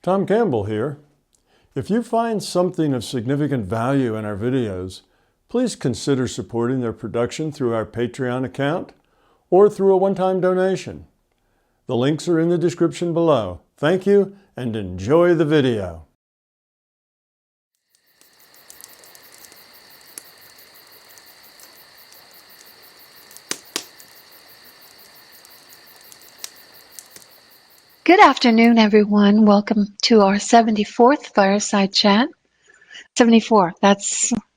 Tom Campbell here. If you find something of significant value in our videos, please consider supporting their production through our Patreon account or through a one-time donation. The links are in the description below. Thank you and enjoy the video. Good afternoon, everyone. Welcome to our 74th Fireside Chat. 74.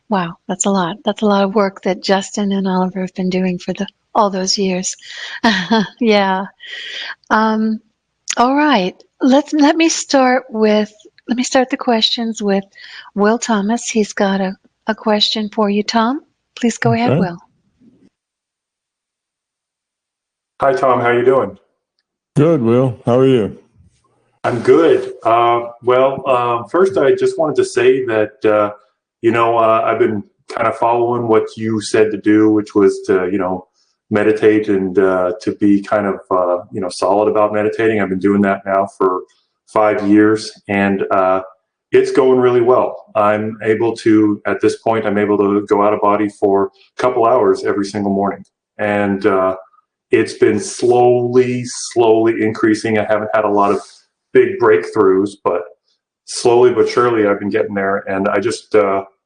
Wow, that's a lot. That's a lot of work that Justin and Oliver have been doing for all those years. Yeah. All right. Let me start the questions with Will Thomas. He's got a question for you, Tom. Please go ahead, Will. Hi, Tom. How are you doing? Good, Will. How are you? I'm good. First, I just wanted to say that, I've been kind of following what you said to do, which was to, meditate and to be kind of, solid about meditating. I've been doing that now for 5 years, and it's going really well. At this point, I'm able to go out of body for a couple hours every single morning. And it's been slowly increasing. I haven't had a lot of big breakthroughs, but slowly but surely I've been getting there. And I just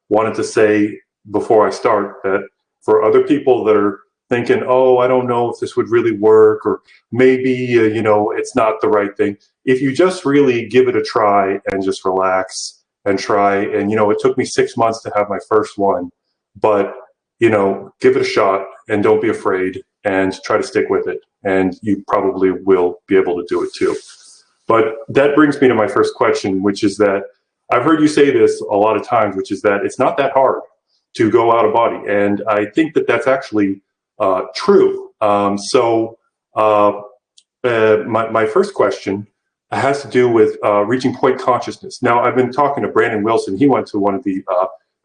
wanted to say before I start that for other people that are thinking, oh, I don't know if this would really work, or maybe, it's not the right thing. If you just really give it a try and just relax and try, and, it took me 6 months to have my first one, but, give it a shot and don't be afraid and try to stick with it. And you probably will be able to do it too. But that brings me to my first question, which is that I've heard you say this a lot of times, which is that it's not that hard to go out of body. And I think that that's actually true. My first question has to do with reaching point consciousness. Now, I've been talking to Brandon Wilson. He went to one of the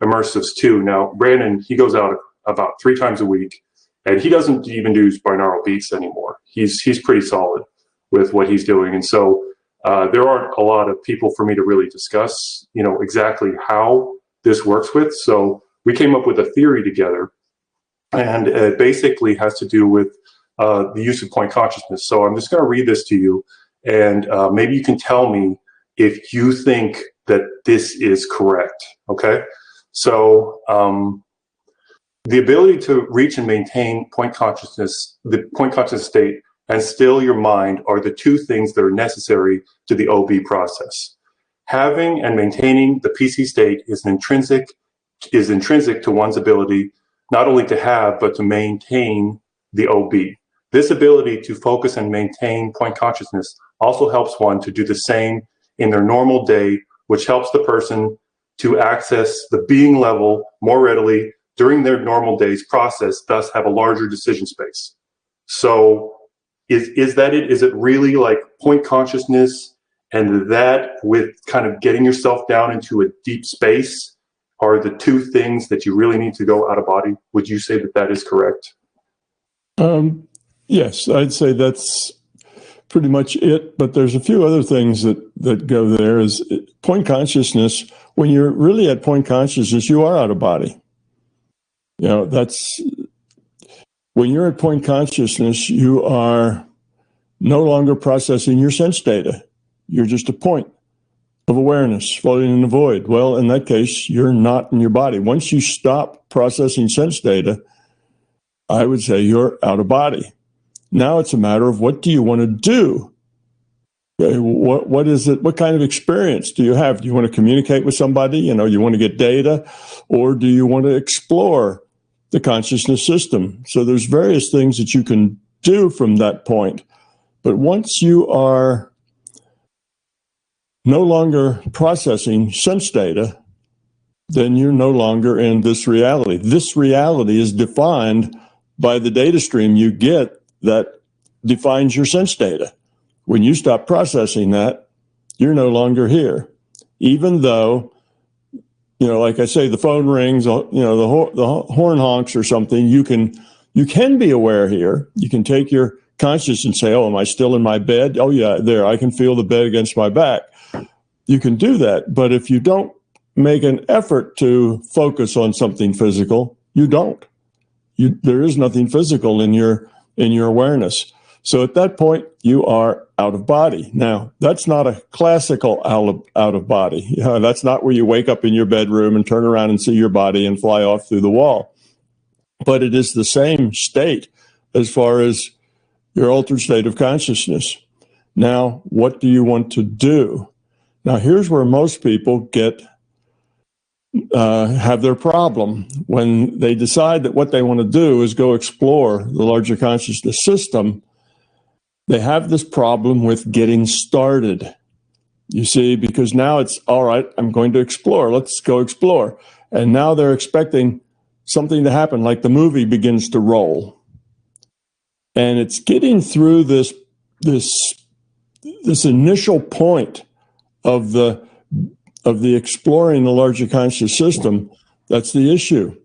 immersives too. Now, Brandon, he goes out about 3 times a week, and he doesn't even do binaural beats anymore. He's pretty solid with what he's doing. And so there aren't a lot of people for me to really discuss, exactly how this works with. So we came up with a theory together, and it basically has to do with the use of point consciousness. So I'm just going to read this to you, and maybe you can tell me if you think that this is correct. Okay. So the ability to reach and maintain point consciousness, the point conscious state, and still your mind are the 2 things that are necessary to the OB process. Having and maintaining the PC state is intrinsic to one's ability not only to have, but to maintain the OB. This ability to focus and maintain point consciousness also helps one to do the same in their normal day, which helps the person to access the being level more readily during their normal day's process, thus have a larger decision space. So is that it? Is it really like point consciousness and that with kind of getting yourself down into a deep space are the 2 things that you really need to go out of body? Would you say that that is correct? Yes, I'd say that's pretty much it. But there's a few other things that go there. Is point consciousness. When you're really at point consciousness, you are out of body. That's when you're at point consciousness, you are no longer processing your sense data. You're just a point of awareness floating in the void. Well, in that case, you're not in your body. Once you stop processing sense data, I would say you're out of body. Now it's a matter of what do you want to do? Okay, what is it? What kind of experience do you have? Do you want to communicate with somebody? You want to get data, or do you want to explore the consciousness system? So there's various things that you can do from that point. But once you are no longer processing sense data, then you're no longer in this reality. This reality is defined by the data stream you get that defines your sense data. When you stop processing that, you're no longer here. Even though, like I say, the phone rings, the horn honks or something, you can be aware here. You can take your conscious and say, oh, am I still in my bed? Oh, yeah, there, I can feel the bed against my back. you can do that. But if you don't make an effort to focus on something physical, you don't. There is nothing physical in your awareness. So at that point, you are out of body. Now, that's not a classical out of body. That's not where you wake up in your bedroom and turn around and see your body and fly off through the wall. But it is the same state as far as your altered state of consciousness. Now, what do you want to do? Now, here's where most people have their problem. When they decide that what they want to do is go explore the larger consciousness system, they have this problem with getting started. You see, because now it's, all right, I'm going to explore. Let's go explore. And now they're expecting something to happen, like the movie begins to roll. And it's getting through this initial point of the exploring the larger conscious system that's the issue.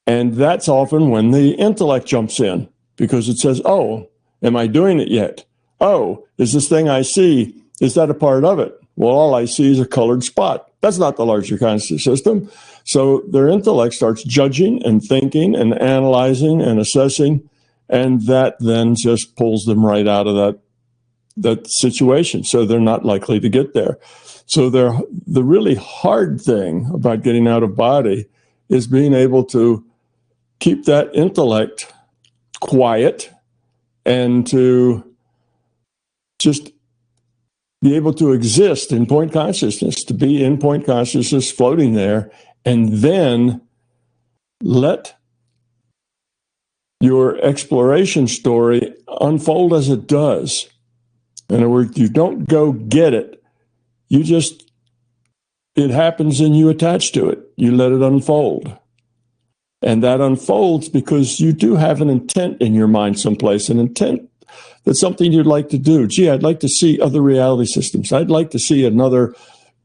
And that's often when the intellect jumps in, because it says, oh, am I doing it yet? Oh, is this thing I see, is that a part of it? Well, all I see is a colored spot. That's not the larger conscious system. So their intellect starts judging and thinking and analyzing and assessing, and that then just pulls them right out of that situation. So they're not likely to get there. So the really hard thing about getting out of body is being able to keep that intellect quiet and to just be able to exist in point consciousness, to be in point consciousness floating there, and then let your exploration story unfold as it does. In other words, you don't go get it. You just, it happens and you attach to it. You let it unfold. And that unfolds because you do have an intent in your mind someplace, an intent that's something you'd like to do. Gee, I'd like to see other reality systems. I'd like to see another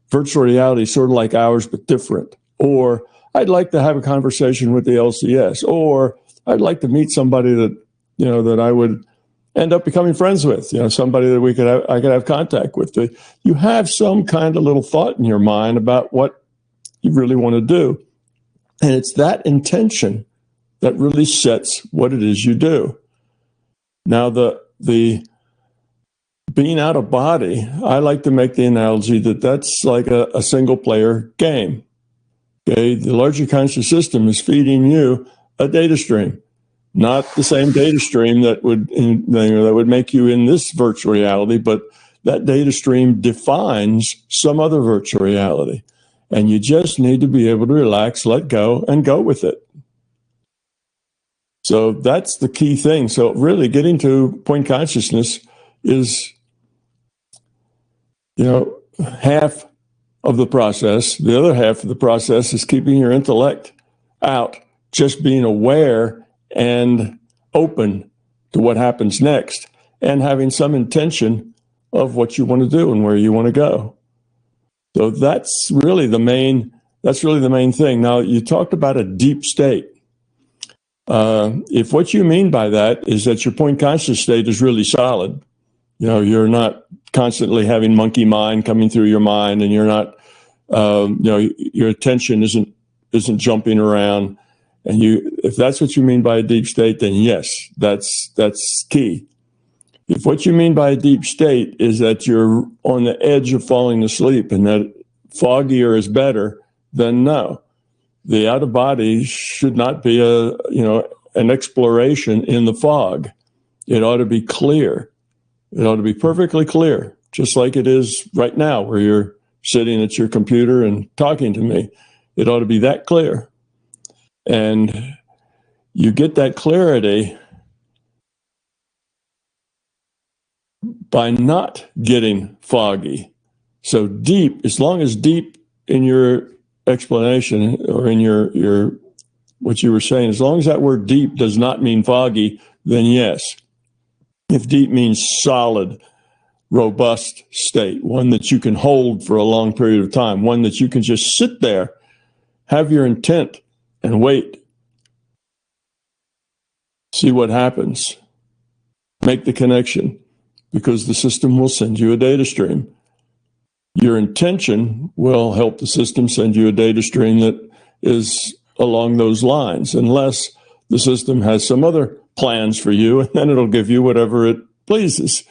virtual reality sort of like ours, but different. Or I'd like to have a conversation with the LCS. Or I'd like to meet somebody that, that I would end up becoming friends with, somebody that I could have contact with. You have some kind of little thought in your mind about what you really want to do. And it's that intention that really sets what it is you do. Now, the being out of body, I like to make the analogy that that's like a single player game. Okay, the larger conscious system is feeding you a data stream, not the same data stream that would make you in this virtual reality, but that data stream defines some other virtual reality. And you just need to be able to relax, let go, and go with it. So that's the key thing. So really getting to point consciousness is, half of the process. The other half of the process is keeping your intellect out, just being aware and open to what happens next, and having some intention of what you want to do and where you want to go. So that's really the main thing. Now, you talked about a deep state. If what you mean by that is that your point conscious state is really solid, you're not constantly having monkey mind coming through your mind, and you're not, your attention isn't jumping around. And if that's what you mean by a deep state, then yes, that's key. If what you mean by a deep state is that you're on the edge of falling asleep and that foggier is better, then no. The out of body should not be an exploration in the fog. It ought to be clear. It ought to be perfectly clear, just like it is right now where you're sitting at your computer and talking to me. It ought to be that clear. And you get that clarity by not getting foggy. So deep, as long as deep in your explanation or in your what you were saying, as long as that word deep does not mean foggy, then yes. If deep means solid, robust state, one that you can hold for a long period of time, one that you can just sit there, have your intent, and wait. See what happens. Make the connection, because the system will send you a data stream. Your intention will help the system send you a data stream that is along those lines, unless the system has some other plans for you, and then it'll give you whatever it pleases.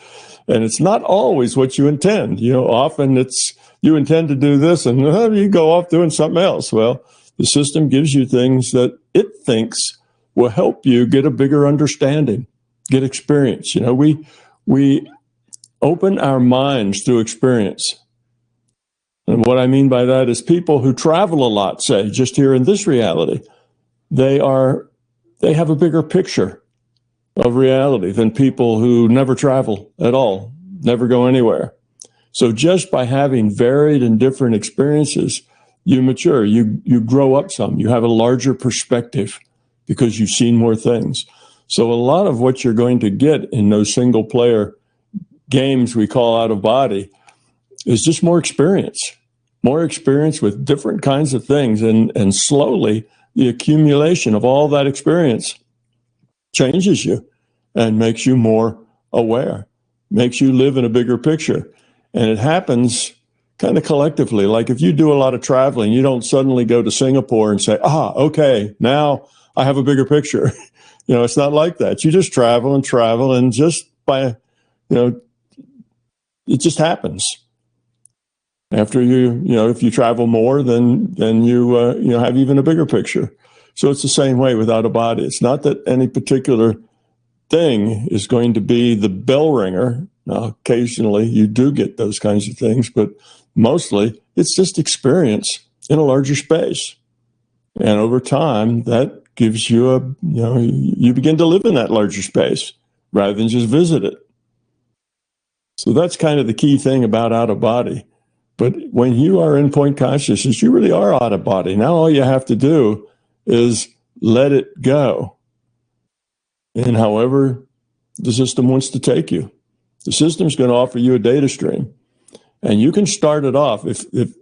And it's not always what you intend. Often it's you intend to do this, and you go off doing something else. Well, the system gives you things that it thinks will help you get a bigger understanding, get experience. We open our minds through experience. And what I mean by that is people who travel a lot, say, just here in this reality, they have a bigger picture of reality than people who never travel at all, never go anywhere. So just by having varied and different experiences, you mature, you grow up some, you have a larger perspective because you've seen more things. So a lot of what you're going to get in those single player games we call out of body is just more experience with different kinds of things. And slowly the accumulation of all that experience changes you and makes you more aware, makes you live in a bigger picture. And it happens kind of collectively. Like if you do a lot of traveling, you don't suddenly go to Singapore and say, okay, now I have a bigger picture. It's not like that. You just travel and just by, it just happens. After if you travel more, then you have even a bigger picture. So it's the same way without a body. It's not that any particular thing is going to be the bell ringer. Now, occasionally you do get those kinds of things, but mostly it's just experience in a larger space. And over time, that gives you you begin to live in that larger space rather than just visit it. So that's kind of the key thing about out of body. But when you are in point consciousness, you really are out of body. Now all you have to do is let it go. And however the system wants to take you, the system's going to offer you a data stream. And you can start it off. If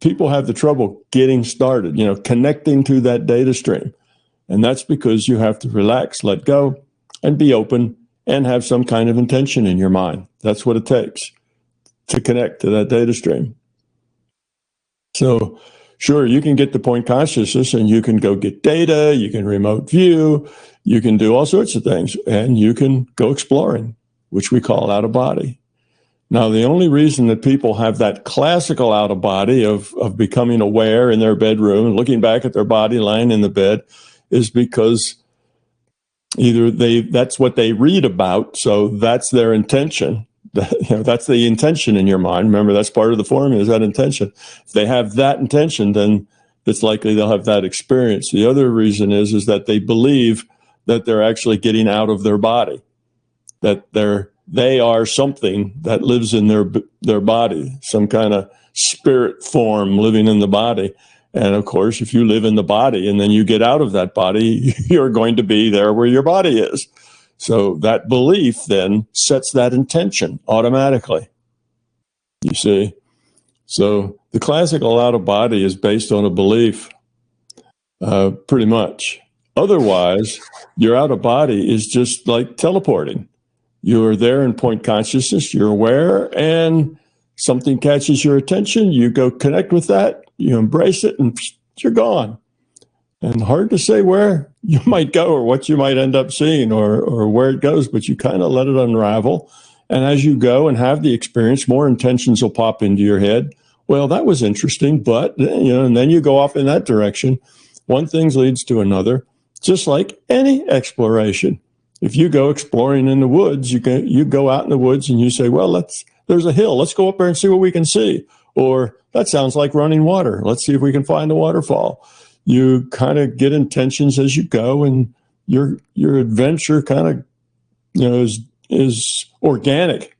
people have the trouble getting started, connecting to that data stream. And that's because you have to relax, let go, and be open, and have some kind of intention in your mind. That's what it takes to connect to that data stream. So, sure, you can get to point consciousness and you can go get data, you can remote view, you can do all sorts of things, and you can go exploring, which we call out of body. Now, the only reason that people have that classical out of body of becoming aware in their bedroom and looking back at their body lying in the bed is because either that's what they read about, so that's their intention. That's the intention in your mind. Remember, that's part of the formula, is that intention. If they have that intention, then it's likely they'll have that experience. The other reason is that they believe that they're actually getting out of their body, that they are something that lives in their body, some kind of spirit form living in the body. And of course, if you live in the body and then you get out of that body, you're going to be there where your body is. So that belief then sets that intention automatically, you see. So the classical out of body is based on a belief, pretty much. Otherwise, your out of body is just like teleporting. You're there in point consciousness, you're aware, and something catches your attention, you go connect with that, you embrace it, and you're gone. And hard to say where you might go or what you might end up seeing or where it goes, but you kind of let it unravel. And as you go and have the experience, more intentions will pop into your head. Well, that was interesting, but, and then you go off in that direction. One thing leads to another, just like any exploration. If you go exploring in the woods, you go out in the woods and you say, well, there's a hill. Let's go up there and see what we can see. Or that sounds like running water. Let's see if we can find a waterfall. You kind of get intentions as you go, and your adventure kind of, is organic.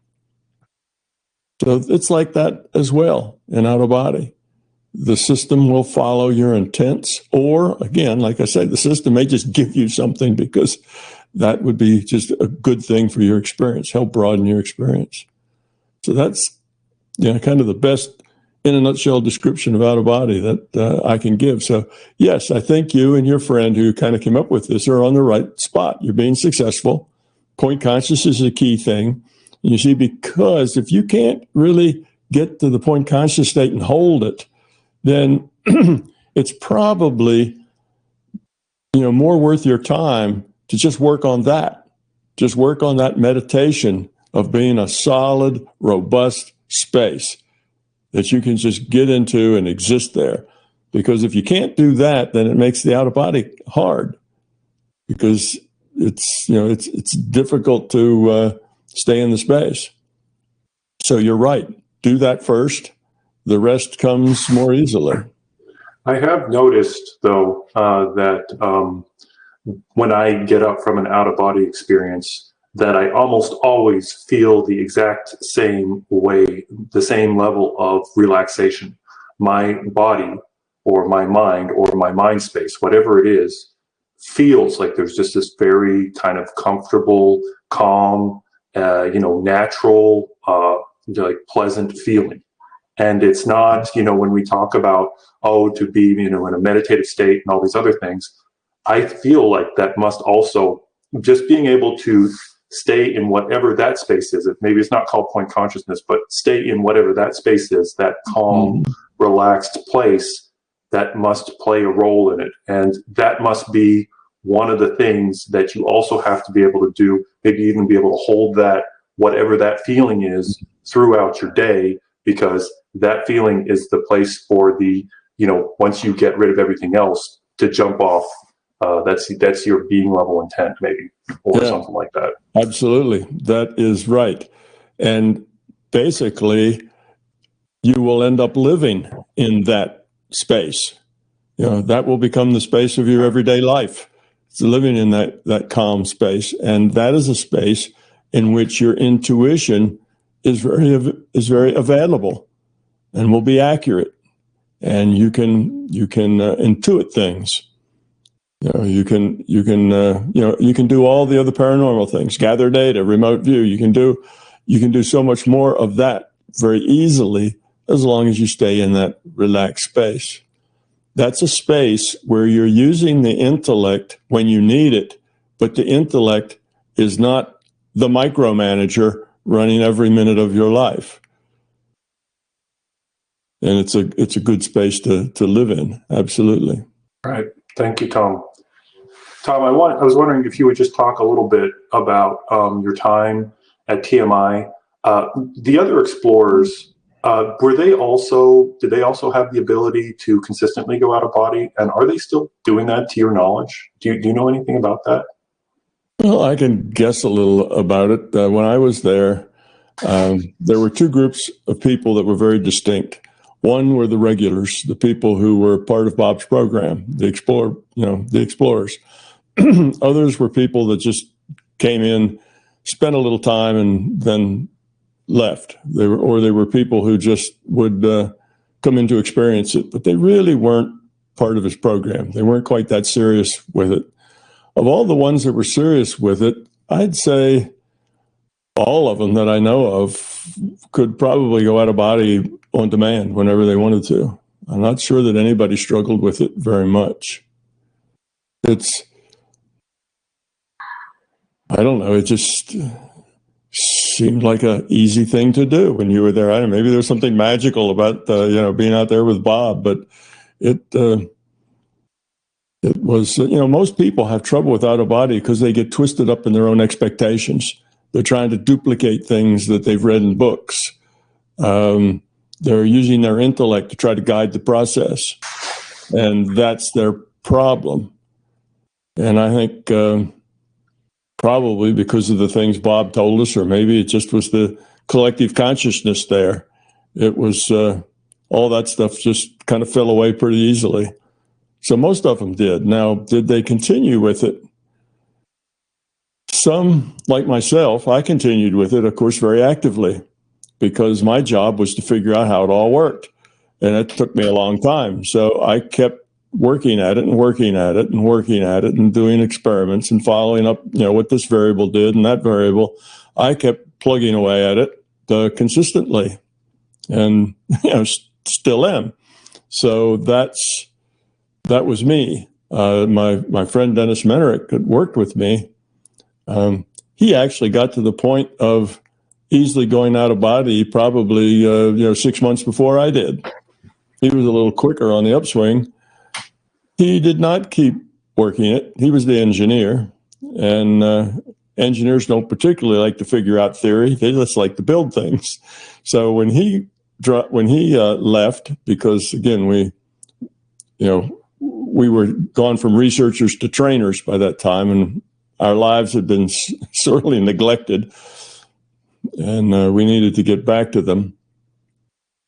So it's like that as well in out of body. The system will follow your intents, or again, like I said, the system may just give you something because that would be just a good thing for your experience, help broaden your experience. So that's kind of the best in a nutshell description of out of body that I can give. So yes, I think you and your friend who kind of came up with this are on the right spot. You're being successful. Point consciousness is a key thing. And you see, because if you can't really get to the point conscious state and hold it, then it's probably, more worth your time to just work on that. Just work on that meditation of being a solid, robust space that you can just get into and exist there. Because if you can't do that, then it makes the out of body hard, because it's difficult to stay in the space. So you're right. Do that first. The rest comes more easily. I have noticed, though, that when I get up from an out-of-body experience, that I almost always feel the exact same way, the same level of relaxation. My body or my mind or my mind space, whatever it is, feels like there's just this very kind of comfortable, calm, natural, like pleasant feeling. And it's not, when we talk about, to be, in a meditative state and all these other things, I feel like that must also, just being able to stay in whatever that space is, maybe it's not called point consciousness, but stay in whatever that space is, that calm, relaxed place, that must play a role in it. And that must be one of the things that you also have to be able to do, maybe even be able to hold that, whatever that feeling is, throughout your day, because that feeling is the place for the, once you get rid of everything else, to jump off. That's your being level intent, maybe, or something like that. Absolutely. That is right. And basically, you will end up living in that space. That will become the space of your everyday life. It's living in that calm space. And that is a space in which your intuition is very available and will be accurate. And you can intuit things. You can do all the other paranormal things, gather data, remote view. You can do so much more of that very easily, as long as you stay in that relaxed space. That's a space where you're using the intellect when you need it, but the intellect is not the micromanager running every minute of your life. And it's a good space to live in. Absolutely. All right. Thank you, Tom. Tom, I was wondering if you would just talk a little bit about your time at TMI. The other explorers, did they also have the ability to consistently go out of body? And are they still doing that, to your knowledge? Do you know anything about that? Well, I can guess a little about it. When I was there were two groups of people that were very distinct. One were the regulars, the people who were part of Bob's program, the explorers. Others were people that just came in, spent a little time, and then left. They were people who just would come in to experience it, but they really weren't part of his program. They weren't quite that serious with it. Of all the ones that were serious with it, I'd say all of them that I know of could probably go out of body on demand whenever they wanted to. I'm not sure that anybody struggled with it very much. I don't know, it just seemed like an easy thing to do when you were there. I don't know, maybe there's something magical about being out there with Bob, but it was, most people have trouble with out of body because they get twisted up in their own expectations. They're trying to duplicate things that they've read in books. They're using their intellect to try to guide the process, and that's their problem. And I think probably because of the things Bob told us, or maybe it just was the collective consciousness there, it was all that stuff just kind of fell away pretty easily. So most of them did. Now, did they continue with it? Some, like myself, I continued with it, of course, very actively, because my job was to figure out how it all worked. And it took me a long time. So I kept working at it and working at it and working at it and doing experiments and following up, what this variable did and that variable. I kept plugging away at it consistently, and, still am. So that was me. My friend Dennis Menerick, that worked with me, he actually got to the point of easily going out of body probably 6 months before I did. He was a little quicker on the upswing. He did not keep working it. He was the engineer, and engineers don't particularly like to figure out theory. They just like to build things. So when he left, because again we were gone from researchers to trainers by that time, and our lives had been sorely neglected, and we needed to get back to them.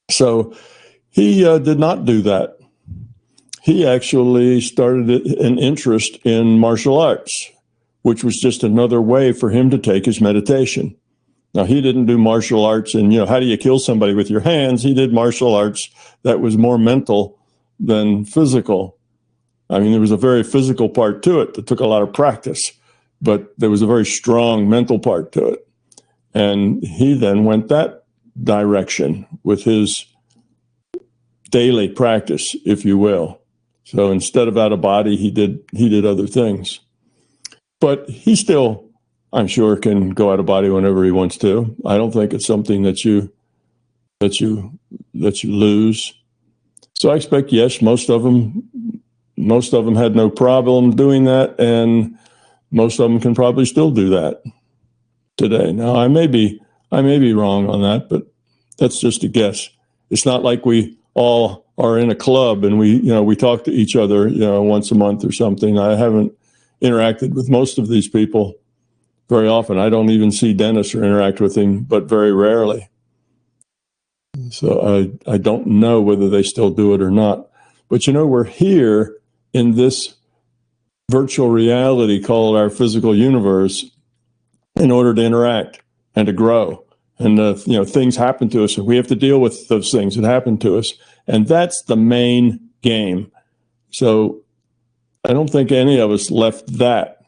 So he did not do that. He actually started an interest in martial arts, which was just another way for him to take his meditation. Now, he didn't do martial arts and, how do you kill somebody with your hands? He did martial arts that was more mental than physical. I mean, there was a very physical part to it that took a lot of practice, but there was a very strong mental part to it. And he then went that direction with his daily practice, if you will. So instead of out of body, he did other things. But he still, I'm sure, can go out of body whenever he wants to. I don't think it's something that you lose. So I expect, yes, most of them had no problem doing that, and most of them can probably still do that today. Now, I may be wrong on that, but that's just a guess. It's not like we all are in a club and we talk to each other, once a month or something. I haven't interacted with most of these people very often. I don't even see Dennis or interact with him, but very rarely. So I don't know whether they still do it or not. But we're here in this virtual reality called our physical universe in order to interact and to grow. And things happen to us, and we have to deal with those things that happen to us. And that's the main game. So I don't think any of us left that.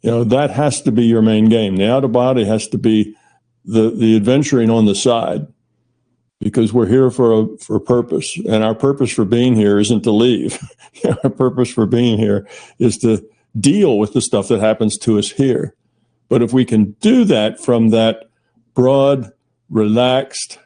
That has to be your main game. The out of body has to be the adventuring on the side, because we're here for a purpose. And our purpose for being here isn't to leave. Our purpose for being here is to deal with the stuff that happens to us here. But if we can do that from that broad, relaxed,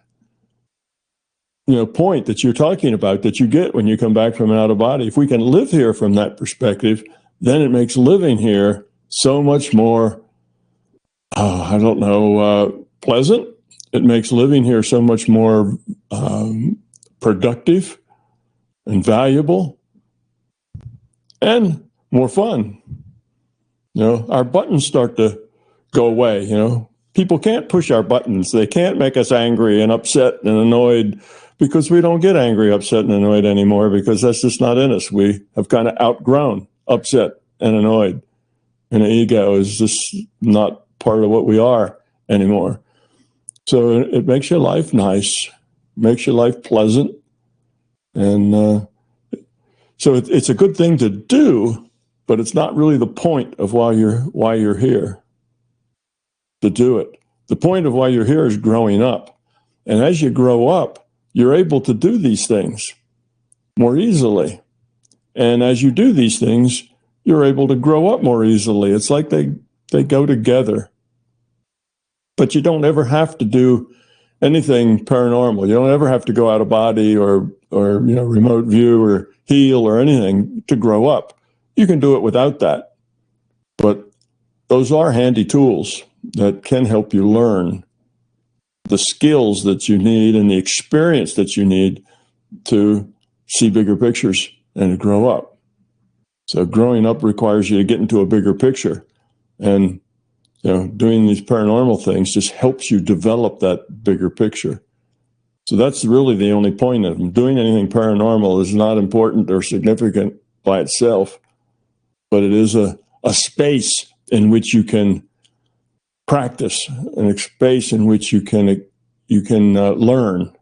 point that you're talking about, that you get when you come back from an out of body, if we can live here from that perspective, then it makes living here so much more, pleasant. It makes living here so much more productive and valuable and more fun. Our buttons start to go away. People can't push our buttons. They can't make us angry and upset and annoyed, because we don't get angry, upset, and annoyed anymore, because that's just not in us. We have kind of outgrown upset and annoyed. And the ego is just not part of what we are anymore. So it makes your life nice, makes your life pleasant. And so it's a good thing to do, but it's not really the point of why you're here to do it. The point of why you're here is growing up. And as you grow up, you're able to do these things more easily. And as you do these things, you're able to grow up more easily. It's like they go together. But you don't ever have to do anything paranormal. You don't ever have to go out of body or remote view or heal or anything to grow up. You can do it without that. But those are handy tools that can help you learn the skills that you need and the experience that you need to see bigger pictures and to grow up. So growing up requires you to get into a bigger picture. And doing these paranormal things just helps you develop that bigger picture. So that's really the only point of them. Doing anything paranormal is not important or significant by itself, but it is a space in which you can practice, and a space in which you can learn.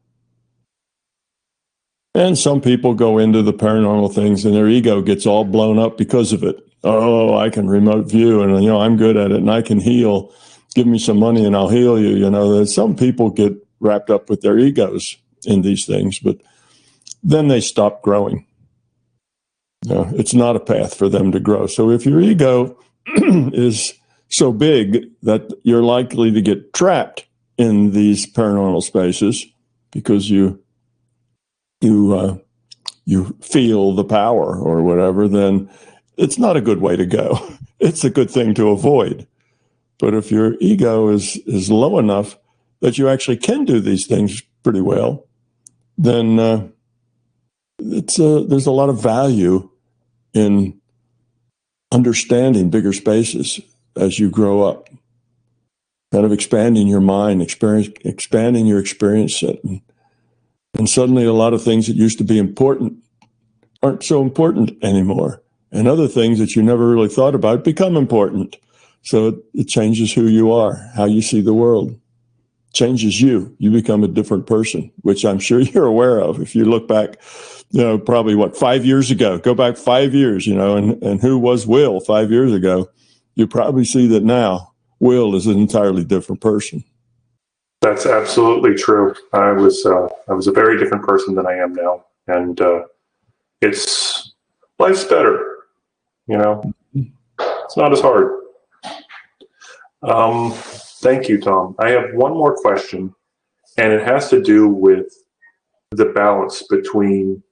And some people go into the paranormal things and their ego gets all blown up because of it. Oh, I can remote view, and I'm good at it, and I can heal. Give me some money and I'll heal you. Some people get wrapped up with their egos in these things, but then they stop growing. It's not a path for them to grow. So if your ego is so big that you're likely to get trapped in these paranormal spaces because you feel the power or whatever, then it's not a good way to go. It's a good thing to avoid. But if your ego is low enough that you actually can do these things pretty well, then there's a lot of value in understanding bigger spaces as you grow up, kind of expanding your mind, expanding your experience set. And suddenly a lot of things that used to be important aren't so important anymore. And other things that you never really thought about become important. So it changes who you are, how you see the world. Changes you. You become a different person, which I'm sure you're aware of. If you look back, probably 5 years ago, go back 5 years, and who was Will 5 years ago, you probably see that now Will is an entirely different person. That's absolutely true. I was a very different person than I am now, and life's better. It's not as hard. Thank you, Tom. I have one more question, and it has to do with the balance between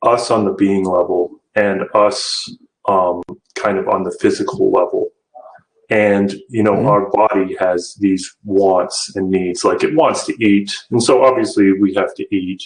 us on the being level and us kind of on the physical level. And, our body has these wants and needs, like it wants to eat. And so obviously we have to eat,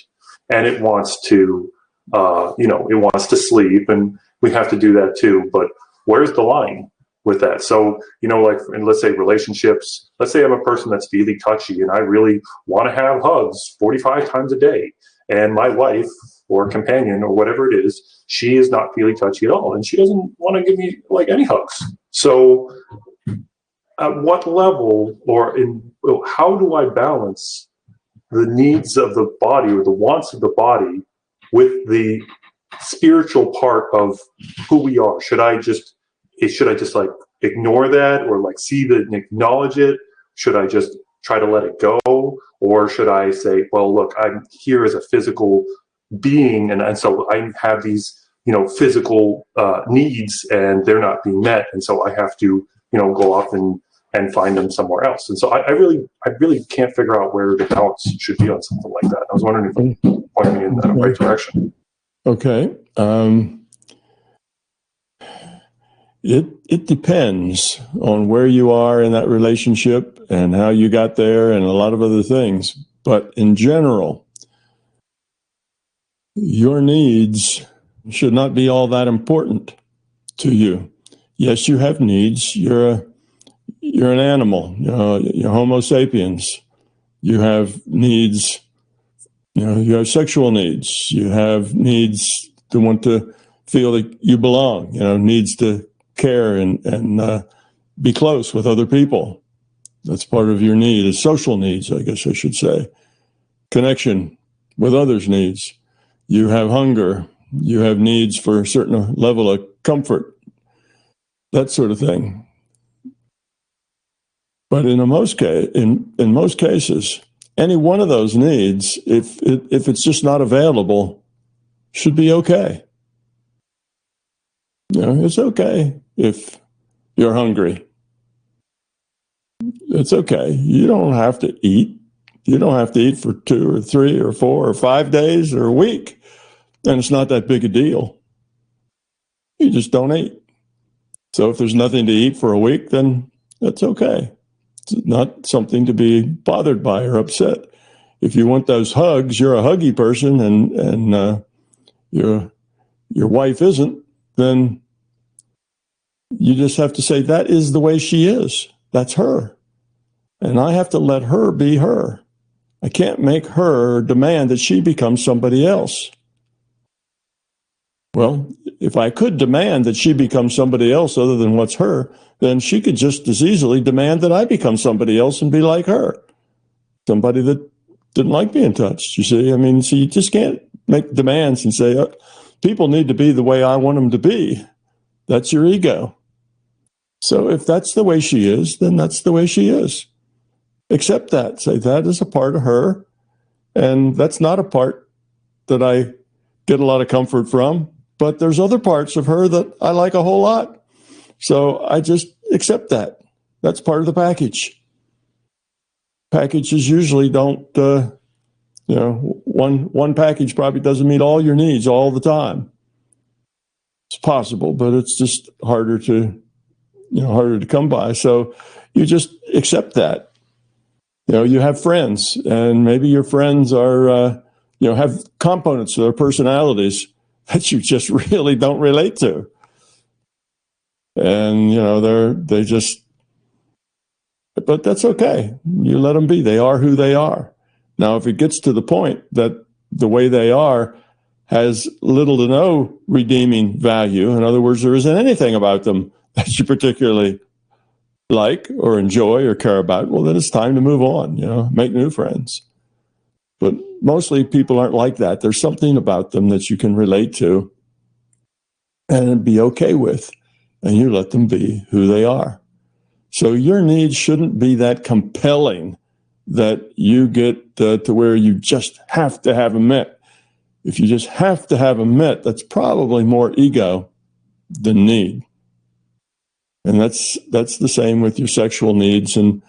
and it wants to, it wants to sleep, and we have to do that too. But where's the line with that? So, like, in, let's say, relationships, let's say I'm a person that's really touchy and I really want to have hugs 45 times a day. And my wife or companion or whatever it is, she is not really touchy at all. And she doesn't want to give me like any hugs. So at what level how do I balance the needs of the body or the wants of the body with the spiritual part of who we are? Should I just like ignore that, or like see that and acknowledge it? Should I just try to let it go? Or should I say, well, look, I'm here as a physical being, and so I have these, physical needs, and they're not being met, and so I have to, go off and find them somewhere else. And so I really can't figure out where the balance should be on something like that. I was wondering if you pointed me in the right direction. Okay. It depends on where you are in that relationship and how you got there and a lot of other things. But in general, your needs should not be all that important to you. Yes, you have needs. You're an animal. You're Homo sapiens. You have needs. You have sexual needs. You have needs to want to feel that you belong. Needs to care and be close with other people. That's part of your need. It's social needs, I guess I should say. Connection with others' needs. You have hunger. You have needs for a certain level of comfort. That sort of thing. But in most cases, any one of those needs, if it's just not available, should be okay. It's okay if you're hungry. It's okay. You don't have to eat. You don't have to eat for 2 or 3 or 4 or 5 days or a week. And it's not that big a deal. You just don't eat. So if there's nothing to eat for a week, then that's okay. It's not something to be bothered by or upset. If you want those hugs, you're a huggy person, and your wife isn't, then you just have to say, that is the way she is. That's her. And I have to let her be her. I can't make her demand that she become somebody else. Well, if I could demand that she become somebody else other than what's her, then she could just as easily demand that I become somebody else and be like her. Somebody that didn't like being touched, you see. So you just can't make demands and say, people need to be the way I want them to be. That's your ego. So if that's the way she is, then that's the way she is. Accept that. Say that is a part of her, and that's not a part that I get a lot of comfort from. But there's other parts of her that I like a whole lot. So I just accept that. That's part of the package. packages usually don't, one package probably doesn't meet all your needs all the time. It's possible, but it's just harder to come by. So you just accept that. You have friends, and maybe your friends are, have components of their personalities that you just really don't relate to. And, but that's okay. You let them be. They are who they are. Now, if it gets to the point that the way they are has little to no redeeming value, in other words, there isn't anything about them that you particularly like or enjoy or care about, well, then it's time to move on, make new friends. But mostly people aren't like that. There's something about them that you can relate to and be okay with, and you let them be who they are. So your needs shouldn't be that compelling that you get to where you just have to have them met. If you just have to have them met, that's probably more ego than need. And that's the same with your sexual needs and,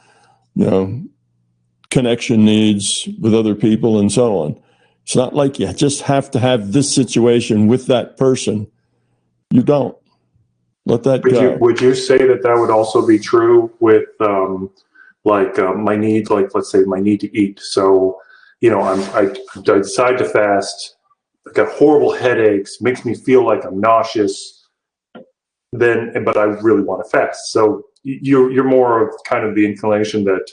connection needs with other people and so on. It's not like you just have to have this situation with that person. You don't. Let that go. Would you say that would also be true with my need, like let's say my need to eat? So, I decide to fast. I got horrible headaches, makes me feel like I'm nauseous. But I really want to fast. So you're more of kind of the inclination that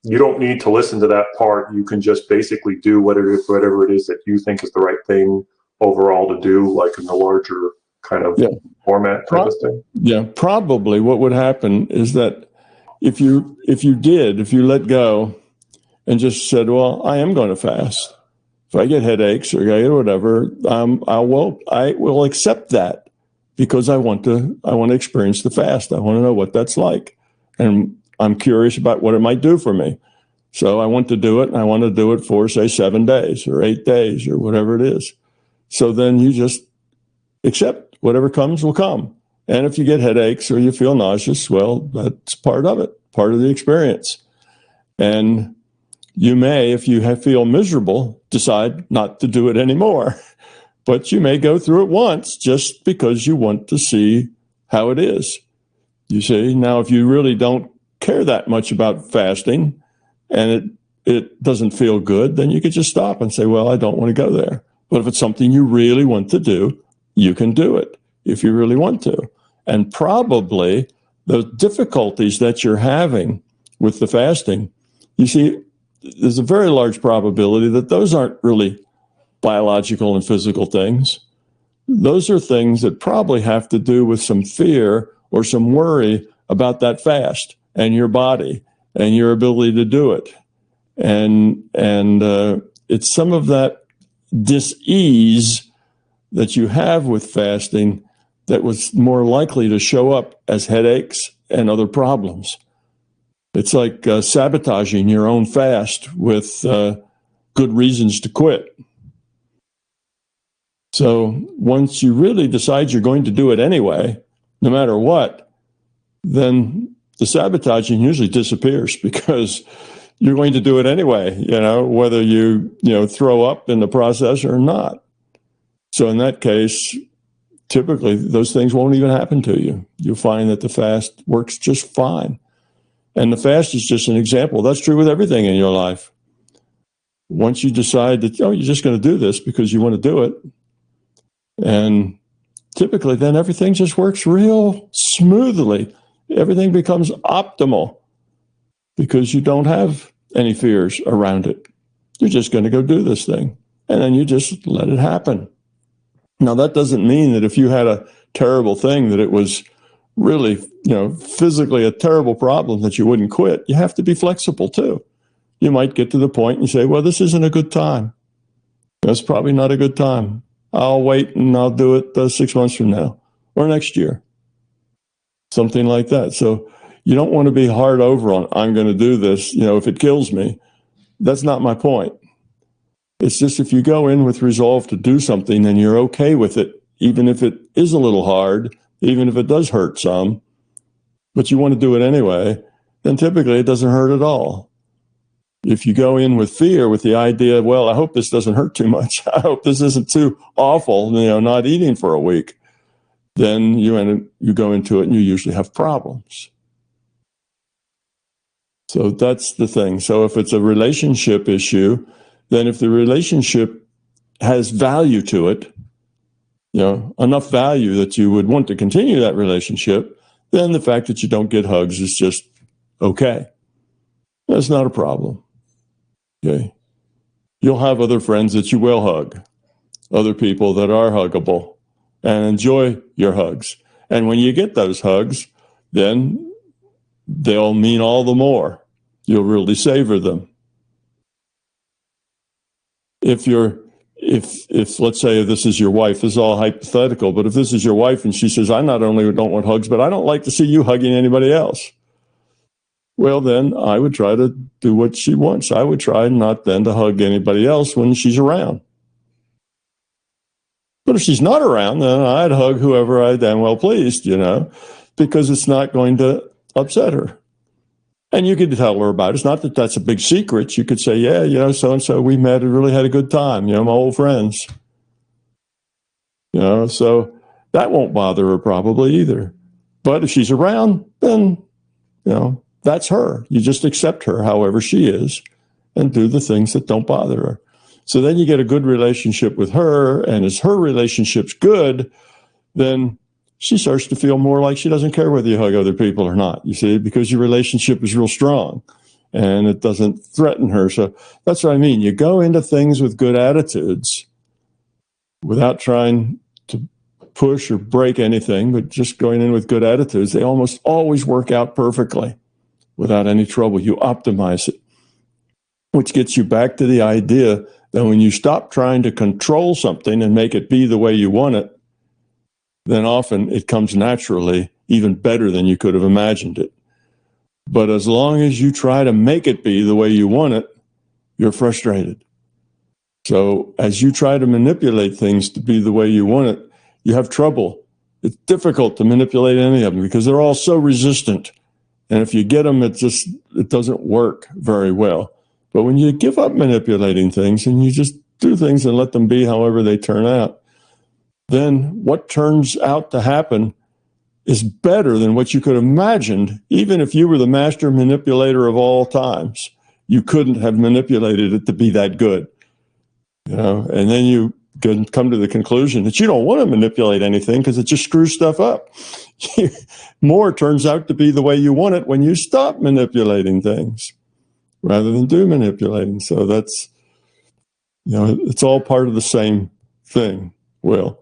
you don't need to listen to that part. You can just basically do whatever it is that you think is the right thing overall to do, like in the larger kind of format type of thing. Yeah, probably what would happen is that if you let go and just said, well, I am going to fast. If I get headaches or I get whatever, I will accept that. Because I want to experience the fast. I want to know what that's like. And I'm curious about what it might do for me. So I want to do it, and I want to do it for, say, 7 days or 8 days or whatever it is. So then you just accept whatever comes will come. And if you get headaches or you feel nauseous, well, that's part of it, part of the experience. And you may, if you feel miserable, decide not to do it anymore. But you may go through it once just because you want to see how it is. You see, now if you really don't care that much about fasting and it doesn't feel good, then you could just stop and say, well, I don't want to go there. But if it's something you really want to do, you can do it if you really want to. And probably the difficulties that you're having with the fasting, you see, there's a very large probability that those aren't really biological and physical things. Those are things that probably have to do with some fear or some worry about that fast and your body and your ability to do it. And it's some of that dis-ease that you have with fasting that was more likely to show up as headaches and other problems. It's like sabotaging your own fast with good reasons to quit. So once you really decide you're going to do it anyway, no matter what, then the sabotaging usually disappears because you're going to do it anyway, whether you throw up in the process or not. So in that case, typically those things won't even happen to you. You'll find that the fast works just fine. And the fast is just an example. That's true with everything in your life. Once you decide that, you're just going to do this because you want to do it, and typically then everything just works real smoothly. Everything becomes optimal because you don't have any fears around it. You're just going to go do this thing. And then you just let it happen. Now, that doesn't mean that if you had a terrible thing that it was really, physically a terrible problem that you wouldn't quit. You have to be flexible too. You might get to the point and you say, well, this isn't a good time. That's probably not a good time. I'll wait and I'll do it 6 months from now or next year. Something like that. So you don't want to be hard over on, I'm going to do this, if it kills me. That's not my point. It's just if you go in with resolve to do something and you're okay with it, even if it is a little hard, even if it does hurt some, but you want to do it anyway, then typically it doesn't hurt at all. If you go in with fear, with the idea, well, I hope this doesn't hurt too much. I hope this isn't too awful, not eating for a week, then you go into it and you usually have problems. So that's the thing. So if it's a relationship issue, then if the relationship has value to it, enough value that you would want to continue that relationship, then the fact that you don't get hugs is just okay. That's not a problem. Okay. You'll have other friends that you will hug, other people that are huggable, and enjoy your hugs. And when you get those hugs, then they'll mean all the more. You'll really savor them. If let's say this is your wife, this is all hypothetical, but if this is your wife and she says, I not only don't want hugs, but I don't like to see you hugging anybody else. Well, then I would try to do what she wants. I would try not then to hug anybody else when she's around. But if she's not around, then I'd hug whoever I damn well pleased, because it's not going to upset her. And you could tell her about it. It's not that that's a big secret. You could say, yeah, so-and-so, we met and really had a good time, my old friends. So that won't bother her probably either. But if she's around, then, that's her. You just accept her however she is and do the things that don't bother her. So then you get a good relationship with her, and as her relationship's good, then she starts to feel more like she doesn't care whether you hug other people or not, you see, because your relationship is real strong and it doesn't threaten her. So that's what I mean. You go into things with good attitudes without trying to push or break anything, but just going in with good attitudes. They almost always work out perfectly without any trouble. You optimize it, which gets you back to the idea that when you stop trying to control something and make it be the way you want it, then often it comes naturally even better than you could have imagined it. But as long as you try to make it be the way you want it, you're frustrated. So as you try to manipulate things to be the way you want it, you have trouble. It's difficult to manipulate any of them because they're all so resistant. And if you get them, it doesn't work very well. But when you give up manipulating things and you just do things and let them be however they turn out, then what turns out to happen is better than what you could have imagined. Even if you were the master manipulator of all times, you couldn't have manipulated it to be that good. And then you can come to the conclusion that you don't want to manipulate anything because it just screws stuff up. More turns out to be the way you want it when you stop manipulating things rather than do manipulating. So that's, it's all part of the same thing, Will.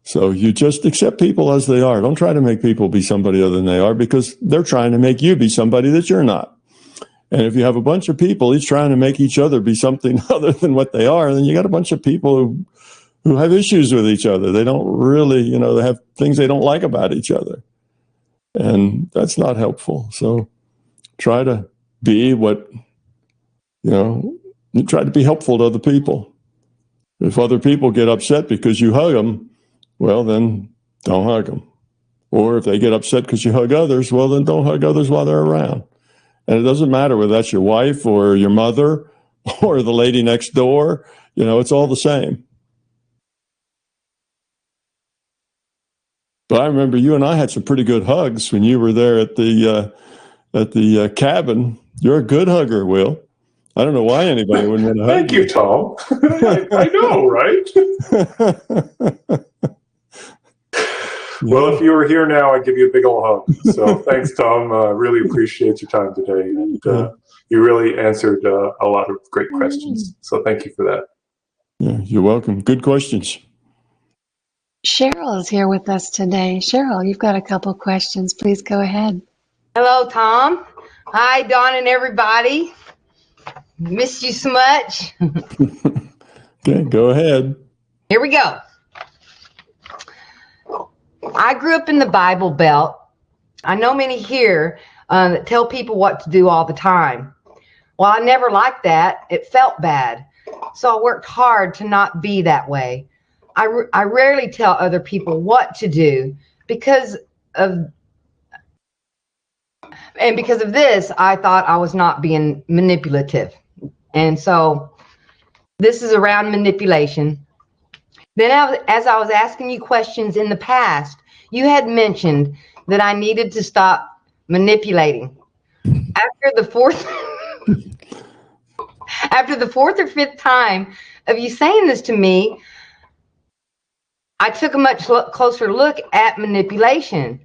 So you just accept people as they are. Don't try to make people be somebody other than they are because they're trying to make you be somebody that you're not. And if you have a bunch of people each trying to make each other be something other than what they are, then you got a bunch of people who have issues with each other. They don't really, they have things they don't like about each other. And that's not helpful. So try to be try to be helpful to other people. If other people get upset because you hug them, well, then don't hug them. Or if they get upset because you hug others, well, then don't hug others while they're around. And it doesn't matter whether that's your wife or your mother or the lady next door. It's all the same. But I remember you and I had some pretty good hugs when you were there at the cabin. You're a good hugger, Will. I don't know why anybody wouldn't want to hug Thank you, Tom. I know, right? Well, if you were here now, I'd give you a big old hug. So thanks, Tom. Really appreciate your time today. And you really answered a lot of great questions. So thank you for that. Yeah, you're welcome. Good questions. Cheryl is here with us today. Cheryl, you've got a couple questions. Please go ahead. Hello, Tom. Hi, Dawn and everybody. Missed you so much. Okay, go ahead. Here we go. I grew up in the Bible Belt. I know many here that tell people what to do all the time. Well, I never liked that. It felt bad. So I worked hard to not be that way. I rarely tell other people what to do because of this, I thought I was not being manipulative. And so this is around manipulation. Then as I was asking you questions in the past, you had mentioned that I needed to stop manipulating. After the fourth or fifth time of you saying this to me, I took a much closer look at manipulation.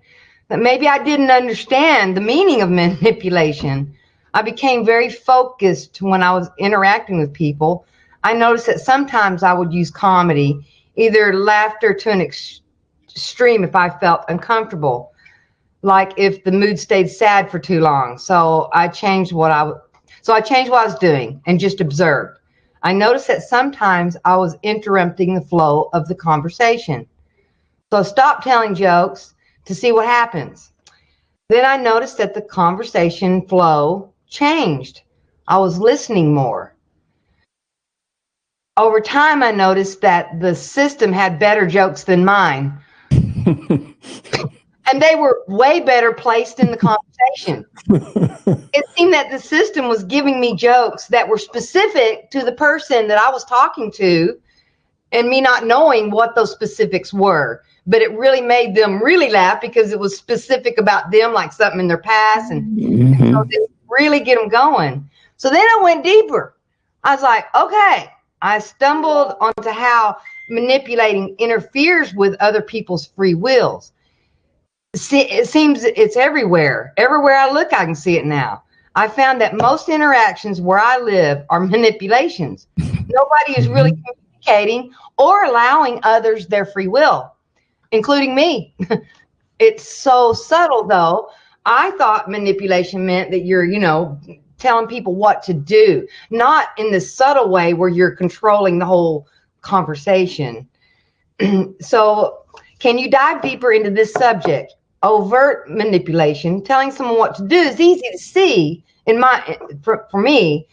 That maybe I didn't understand the meaning of manipulation. I became very focused when I was interacting with people. I noticed that sometimes I would use comedy, either laughter to an extreme if I felt uncomfortable, like if the mood stayed sad for too long. So I changed what I was doing and just observed. I noticed that sometimes I was interrupting the flow of the conversation. So I stopped telling jokes to see what happens. Then I noticed that the conversation flow changed. I was listening more. Over time, I noticed that the system had better jokes than mine. And they were way better placed in the conversation. It seemed that the system was giving me jokes that were specific to the person that I was talking to, and me not knowing what those specifics were. But it really made them really laugh because it was specific about them, like something in their past, and so they really get them going. So then I went deeper. I was like, okay, I stumbled onto how manipulating interferes with other people's free wills. It seems it's everywhere. Everywhere I look, I can see it now. I found that most interactions where I live are manipulations. Nobody is really communicating or allowing others their free will, including me. It's so subtle, though. I thought manipulation meant that you're, telling people what to do, not in the subtle way where you're controlling the whole conversation. So can you dive deeper into this subject? Overt manipulation, telling someone what to do, is easy to see for me,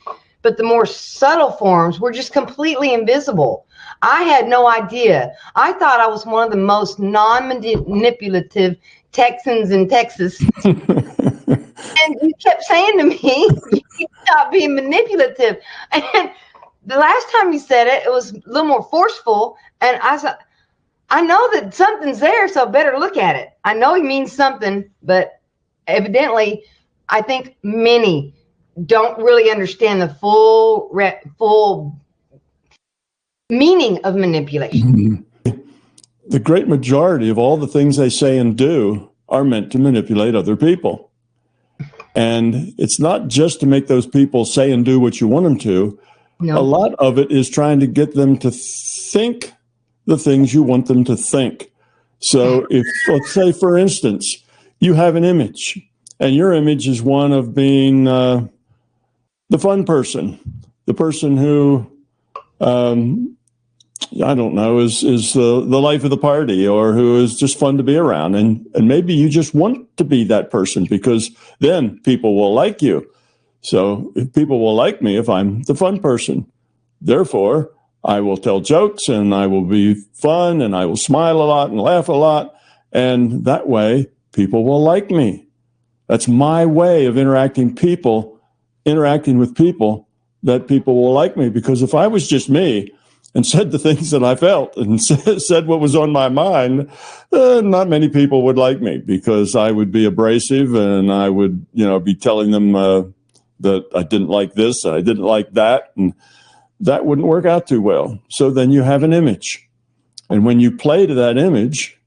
but the more subtle forms were just completely invisible. I had no idea. I thought I was one of the most non-manipulative Texans in Texas. And you kept saying to me, you need to stop being manipulative. And the last time you said it, it was a little more forceful. And I said, I know that something's there, so I better look at it. I know he means something, but evidently, I think many don't really understand the full meaning of manipulation. The great majority of all the things they say and do are meant to manipulate other people. And it's not just to make those people say and do what you want them to. No. A lot of it is trying to get them to think the things you want them to think. So if, let's say, for instance, you have an image, and your image is one of being the fun person, the person who, I don't know, is the life of the party, or who is just fun to be around. And maybe you just want to be that person because then people will like you. So if people will like me if I'm the fun person. Therefore, I will tell jokes and I will be fun and I will smile a lot and laugh a lot. And that way people will like me. That's my way of interacting with people, that people will like me. Because if I was just me and said the things that I felt and said what was on my mind, not many people would like me, because I would be abrasive and I would, be telling them that I didn't like this, and I didn't like that, and that wouldn't work out too well. So then you have an image. And when you play to that image,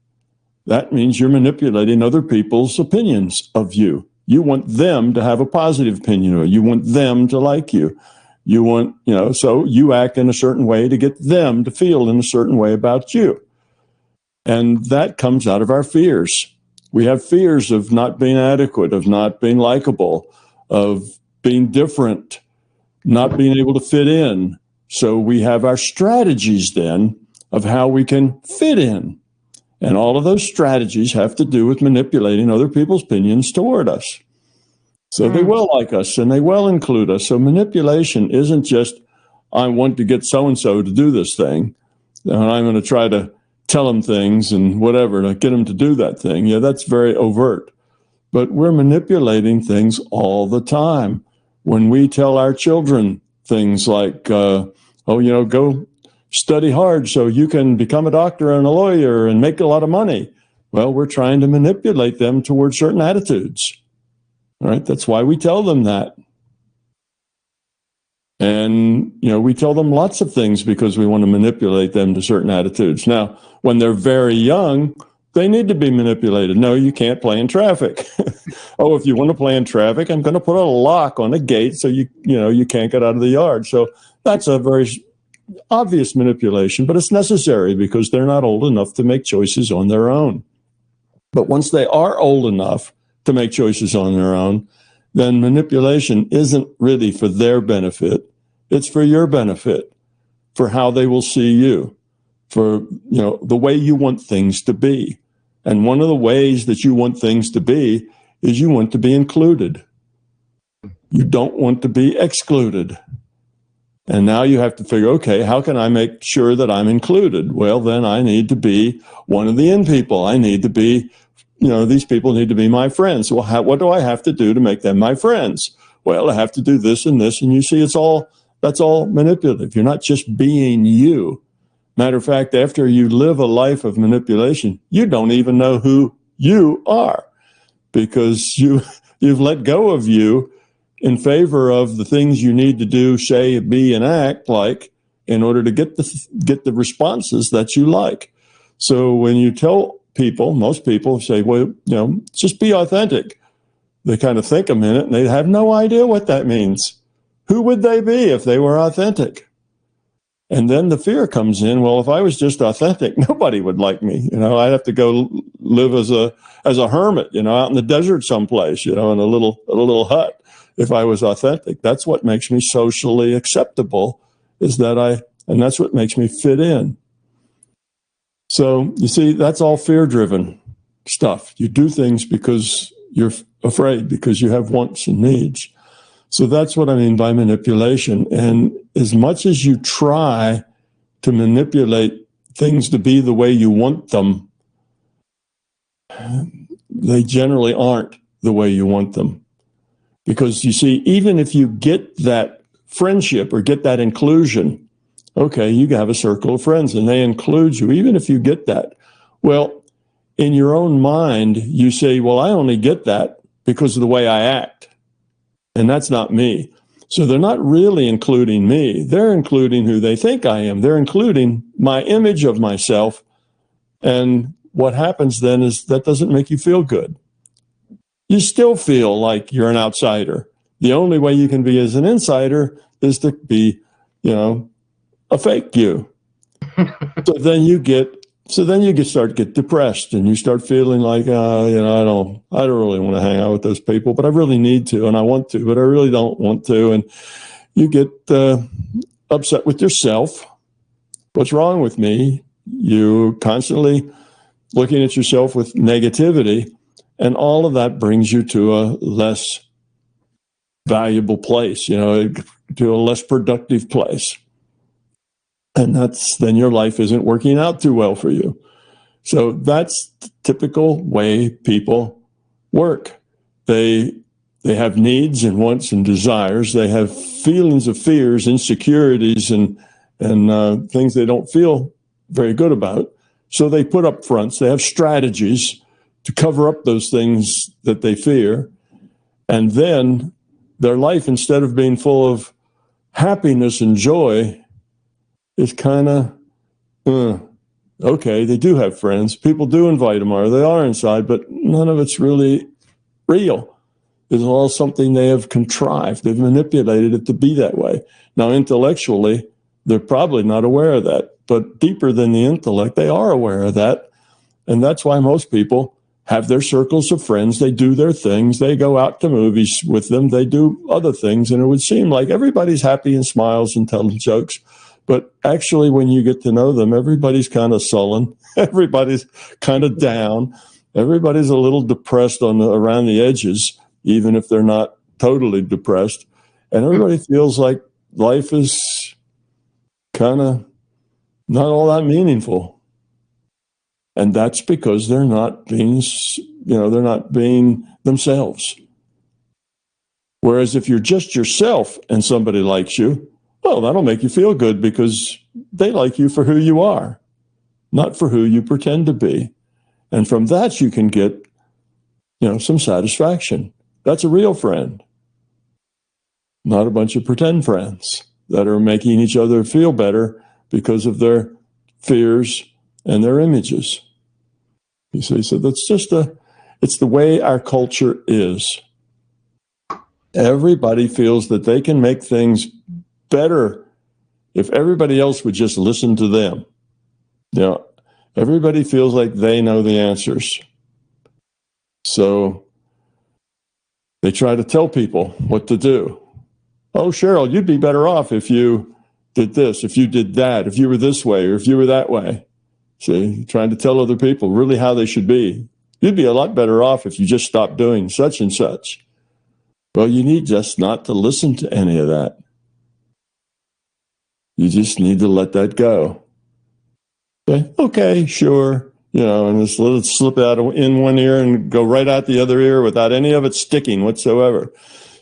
that means you're manipulating other people's opinions of you. You want them to have a positive opinion of you. You want them to like you. You want, so you act in a certain way to get them to feel in a certain way about you. And that comes out of our fears. We have fears of not being adequate, of not being likable, of being different, not being able to fit in. So we have our strategies then of how we can fit in. And all of those strategies have to do with manipulating other people's opinions toward us. So they will like us and they will include us. So manipulation isn't just, I want to get so-and-so to do this thing, and I'm going to try to tell them things and whatever to get them to do that thing. Yeah, that's very overt. But we're manipulating things all the time. When we tell our children things like, go study hard so you can become a doctor and a lawyer and make a lot of money. Well, we're trying to manipulate them towards certain attitudes. All right? That's why we tell them that. And, we tell them lots of things because we want to manipulate them to certain attitudes. Now, when they're very young, they need to be manipulated. No, you can't play in traffic. Oh, if you want to play in traffic, I'm going to put a lock on the gate so you can't get out of the yard. So that's a very obvious manipulation, but it's necessary because they're not old enough to make choices on their own. But once they are old enough to make choices on their own, then manipulation isn't really for their benefit. It's for your benefit, for how they will see you, for, the way you want things to be. And one of the ways that you want things to be is you want to be included. You don't want to be excluded. And now you have to figure, okay, how can I make sure that I'm included? Well, then I need to be one of the in people. I need to be, these people need to be my friends. Well, what do I have to do to make them my friends? Well, I have to do this and this. And you see, that's all manipulative. You're not just being you. Matter of fact, after you live a life of manipulation, you don't even know who you are because you've let go of you in favor of the things you need to do, say, be, and act like in order to get the responses that you like. So when you tell people, most people say, well, just be authentic. They kind of think a minute and they have no idea what that means. Who would they be if they were authentic? And then the fear comes in. Well, if I was just authentic, nobody would like me. I'd have to go live as a hermit, out in the desert someplace, in a little hut. If I was authentic, that's what makes me socially acceptable, and that's what makes me fit in. So you see, that's all fear-driven stuff. You do things because you're afraid, because you have wants and needs. So that's what I mean by manipulation. And as much as you try to manipulate things to be the way you want them, they generally aren't the way you want them. Because you see, even if you get that friendship or get that inclusion, okay, you have a circle of friends and they include you, even if you get that. Well, in your own mind, you say, well, I only get that because of the way I act. And that's not me. So they're not really including me. They're including who they think I am. They're including my image of myself. And what happens then is that doesn't make you feel good. You still feel like you're an outsider. The only way you can be as an insider is to be, a fake you. So then you start to get depressed and you start feeling like, I don't really want to hang out with those people, but I really need to, and I want to, but I really don't want to. And you get upset with yourself. What's wrong with me? You constantly looking at yourself with negativity, and all of that brings you to a less valuable place, to a less productive place. And then your life isn't working out too well for you. So that's the typical way people work. They have needs and wants and desires. They have feelings of fears, insecurities, and things they don't feel very good about. So they put up fronts. They have strategies to cover up those things that they fear. And then their life, instead of being full of happiness and joy, is kind of, okay, they do have friends. People do invite them, or they are inside, but none of it's really real. It's all something they have contrived. They've manipulated it to be that way. Now, intellectually, they're probably not aware of that, but deeper than the intellect, they are aware of that. And that's why most people have their circles of friends. They do their things. They go out to movies with them. They do other things. And it would seem like everybody's happy and smiles and telling jokes. But actually, when you get to know them, everybody's kind of sullen. Everybody's kind of down. Everybody's a little depressed around the edges, even if they're not totally depressed. And everybody feels like life is kind of not all that meaningful. And that's because they're not being, they're not being themselves. Whereas if you're just yourself and somebody likes you, Well, that'll make you feel good because they like you for who you are, not for who you pretend to be. And from that, you can get, some satisfaction. That's a real friend, not a bunch of pretend friends that are making each other feel better because of their fears and their images. You see, so that's it's the way our culture is. Everybody feels that they can make things better if everybody else would just listen to them. Everybody feels like they know the answers. So they try to tell people what to do. Oh, Cheryl, you'd be better off if you did this, if you did that, if you were this way, or if you were that way. See, trying to tell other people really how they should be. You'd be a lot better off if you just stopped doing such and such. Well, you need just not to listen to any of that. You just need to let that go. Okay, sure. And just let it slip out in one ear and go right out the other ear without any of it sticking whatsoever.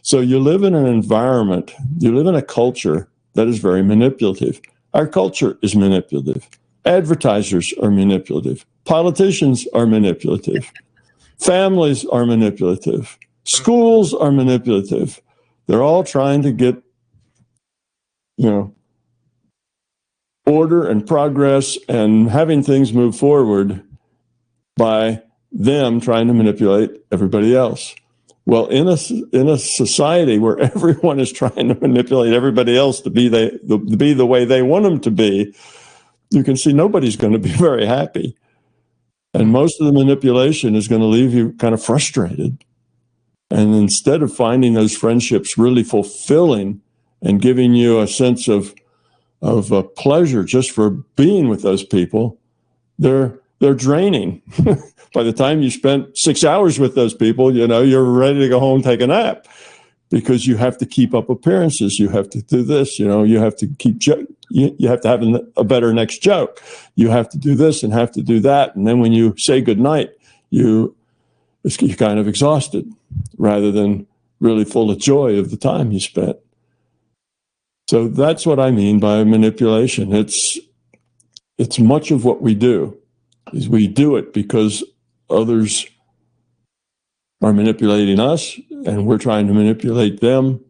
So you live in an environment, you live in a culture that is very manipulative. Our culture is manipulative. Advertisers are manipulative. Politicians are manipulative. Families are manipulative. Schools are manipulative. They're all trying to get, order and progress and having things move forward by them trying to manipulate everybody else. Well, in a society where everyone is trying to manipulate everybody else to be the way they want them to be, you can see nobody's going to be very happy. And most of the manipulation is going to leave you kind of frustrated. And instead of finding those friendships really fulfilling and giving you a sense of pleasure just for being with those people, they're draining. By the time you spent 6 hours with those people, you're ready to go home and take a nap because you have to keep up appearances. You have to do this, you have to you have to have a better next joke. You have to do this and have to do that. And then when you say goodnight, you're kind of exhausted rather than really full of joy of the time you spent. So that's what I mean by manipulation. It's much of what we do is we do it because others are manipulating us and we're trying to manipulate them.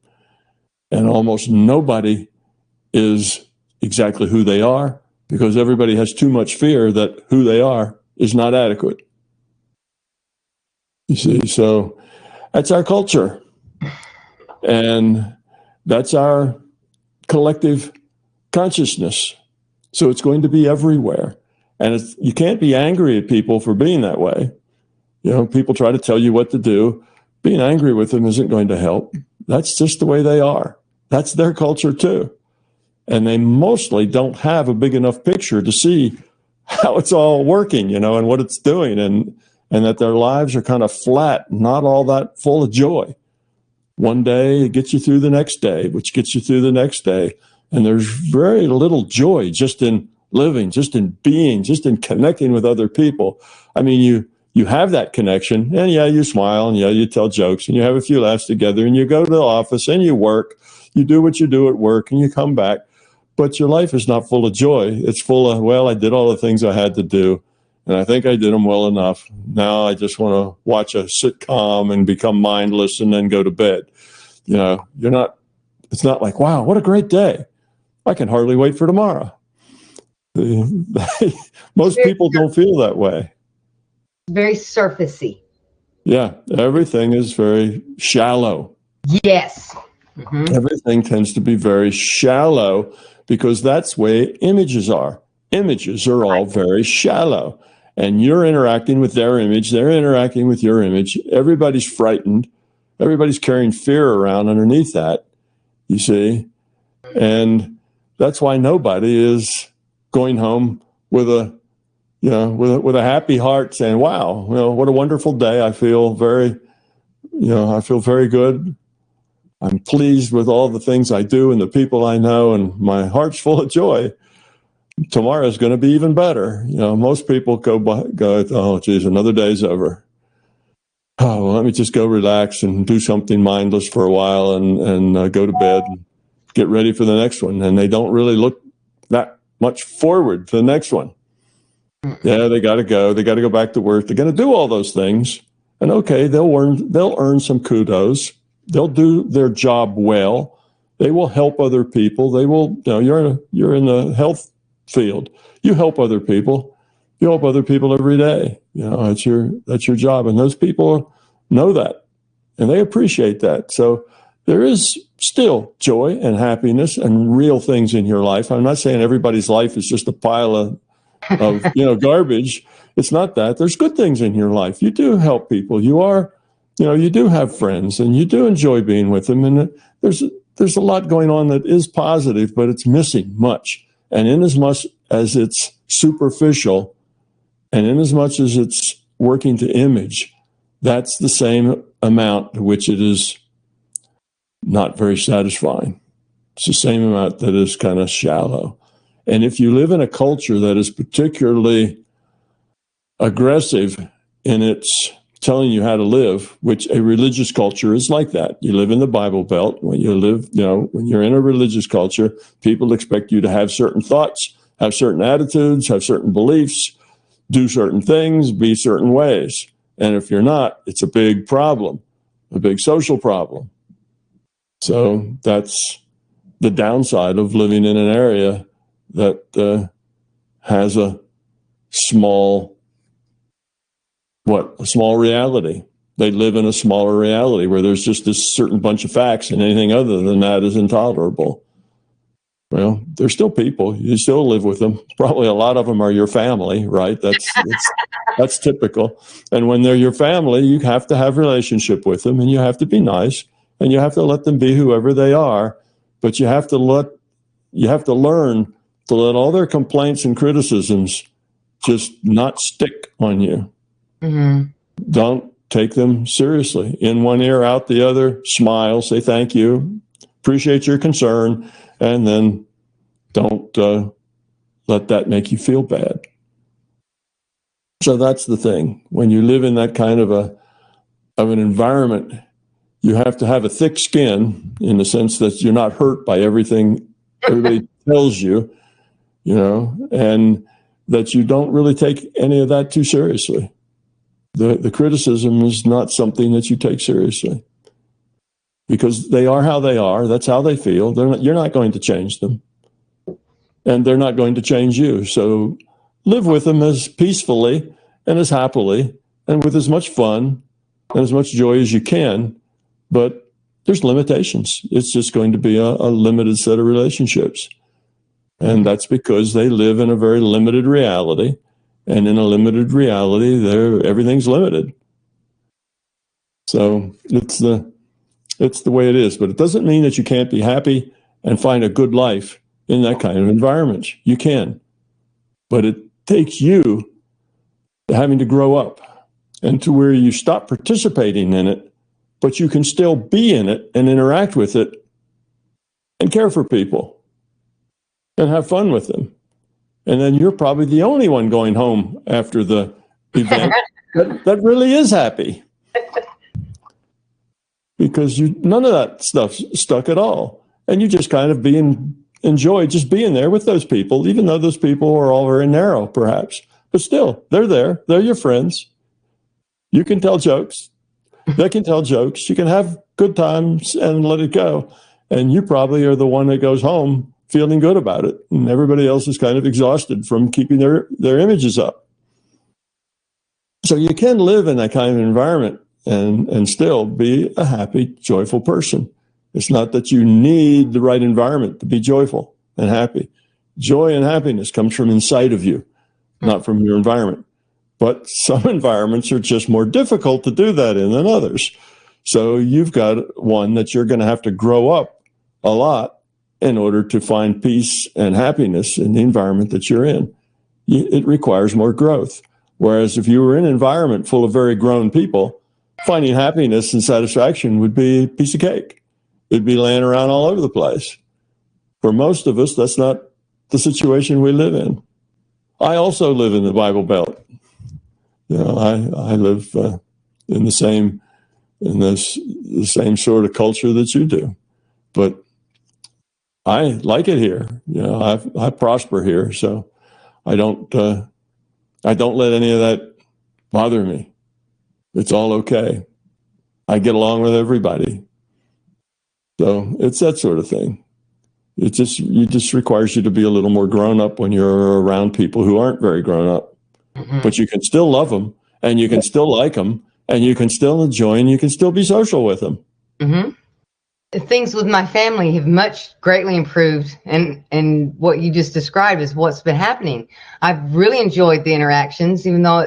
And almost nobody is exactly who they are because everybody has too much fear that who they are is not adequate. You see, so that's our culture. And that's our collective consciousness. So it's going to be everywhere. And you can't be angry at people for being that way. People try to tell you what to do. Being angry with them isn't going to help. That's just the way they are. That's their culture too. And they mostly don't have a big enough picture to see how it's all working, and what it's doing, and that their lives are kind of flat, not all that full of joy. One day it gets you through the next day, which gets you through the next day. And there's very little joy just in living, just in being, just in connecting with other people. I mean, you have that connection, and you smile, and you tell jokes, and you have a few laughs together, and you go to the office, and you work. You do what you do at work, and you come back. But your life is not full of joy. It's full of, I did all the things I had to do, and I think I did them well enough. Now I just want to watch a sitcom and become mindless and then go to bed. It's not like, wow, what a great day. I can hardly wait for tomorrow. Most people don't feel that way. Very surfacey. Yeah, everything is very shallow. Yes. Mm-hmm. Everything tends to be very shallow because that's the way images are. Images are all very shallow. And you're interacting with their image. They're interacting with your image. Everybody's frightened. Everybody's carrying fear around underneath that, you see. And that's why nobody is going home with a happy heart saying, wow, what a wonderful day. I feel very good. I'm pleased with all the things I do and the people I know, and my heart's full of joy. Tomorrow is going to be even better. Most people go, oh, geez, another day's over. Oh, well, let me just go relax and do something mindless for a while and go to bed. get ready for the next one, and they don't really look that much forward to the next one. Yeah, they got to go. They got to go back to work. They're going to do all those things, and okay, they'll earn some kudos. They'll do their job well. They will help other people. They will. You're in the health field. You help other people. You help other people every day. That's your job, and those people know that, and they appreciate that. So there is still joy and happiness and real things in your life. I'm not saying everybody's life is just a pile of garbage. It's not that. There's good things in your life. You do help people. You do have friends, and you do enjoy being with them. And there's a lot going on that is positive, but it's missing much. And in as much as it's superficial, and in as much as it's working to image, that's the same amount to which it is not very satisfying. It's the same amount that is kind of shallow. And if you live in a culture that is particularly aggressive in its telling you how to live, which a religious culture is like that. You live in the Bible Belt. When you're in a religious culture, people expect you to have certain thoughts, have certain attitudes, have certain beliefs, do certain things, be certain ways. And if you're not, it's a big problem, a big social problem. So that's the downside of living in an area that has a small reality. They live in a smaller reality where there's just this certain bunch of facts, and anything other than that is intolerable. Well, they're still people. You still live with them. Probably a lot of them are your family, right? That's typical. And when they're your family, you have to have a relationship with them, and you have to be nice, and you have to let them be whoever they are. But you have to learn to let all their complaints and criticisms just not stick on you. Mm-hmm. Don't take them seriously. In one ear, out the other, smile, say thank you, appreciate your concern, and then don't let that make you feel bad. So that's the thing. When you live in that kind of an environment, you have to have a thick skin in the sense that you're not hurt by everything everybody tells you, and that you don't really take any of that too seriously. The criticism is not something that you take seriously because they are how they are. That's how they feel. You're not going to change them, and they're not going to change you. So live with them as peacefully and as happily and with as much fun and as much joy as you can. But there's limitations. It's just going to be a limited set of relationships. And that's because they live in a very limited reality. And in a limited reality, everything's limited. So it's the way it is. But it doesn't mean that you can't be happy and find a good life in that kind of environment. You can. But it takes you having to grow up and to where you stop participating in it, but you can still be in it and interact with it and care for people and have fun with them. And then you're probably the only one going home after the event that really is happy. Because none of that stuff stuck at all. And you just kind of enjoy just being there with those people, even though those people are all very narrow, perhaps. But still, they're there. They're your friends. You can tell jokes. They can tell jokes. You can have good times and let it go. And you probably are the one that goes home feeling good about it. And everybody else is kind of exhausted from keeping their images up. So you can live in that kind of environment and still be a happy, joyful person. It's not that you need the right environment to be joyful and happy. Joy and happiness comes from inside of you, not from your environment. But some environments are just more difficult to do that in than others. So you've got one that you're going to have to grow up a lot in order to find peace and happiness in the environment that you're in. It requires more growth. Whereas if you were in an environment full of very grown people, finding happiness and satisfaction would be a piece of cake. It'd be laying around all over the place. For most of us, that's not the situation we live in. I also live in the Bible Belt. I live in the same sort of culture that you do. But I like it here. You know, I prosper here, so I don't let any of that bother me. It's all okay. I get along with everybody. So it's that sort of thing. It just requires you to be a little more grown up when you're around people who aren't very grown up. Mm-hmm. But you can still love them, and you can still like them, and you can still enjoy, and you can still be social with them. Mm-hmm. Things with my family have greatly improved, and what you just described is what's been happening. I've really enjoyed the interactions, even though